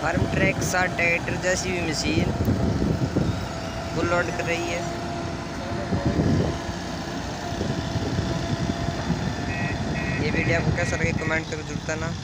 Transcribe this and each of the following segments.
Farm track 60 tractor जैसी भी machine full load कर रही है। ये वीडियो आपको कैसा लगे कमेंट करके जरूर बताना।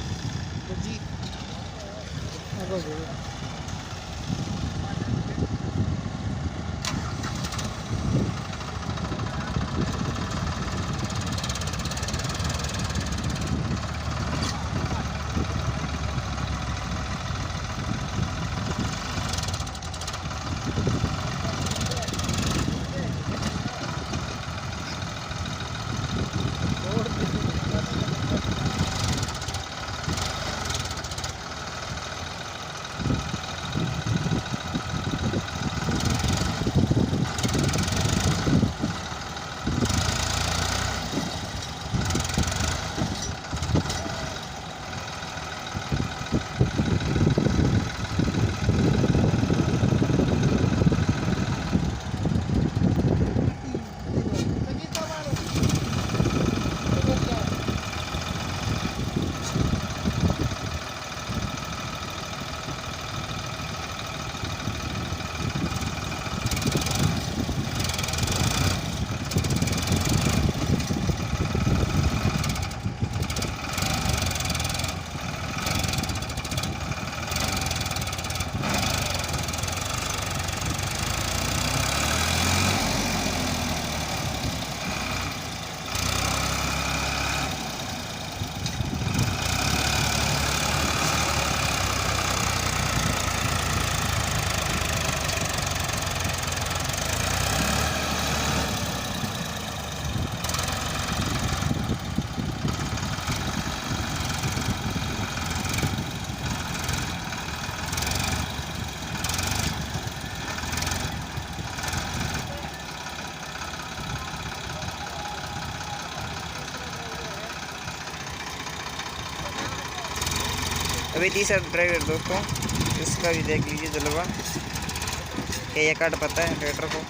अभी तीसरा ड्राइवर दोस्तों, इसका भी देख लीजिए जलवा, ये काट पता है ट्रैक्टर को।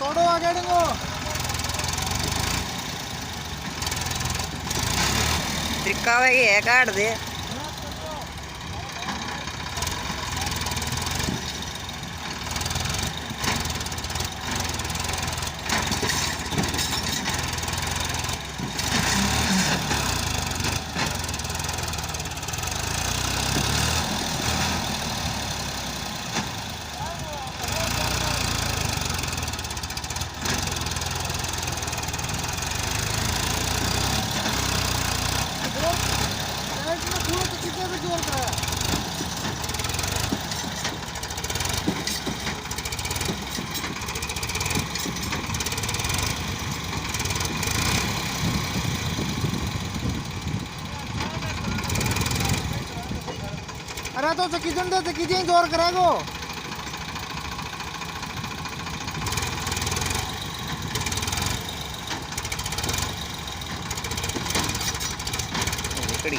तोड़ो आगे डंगो त्रिक्का है काट दे। अरे तो कितने दे कितने जोर करेगो कड़ी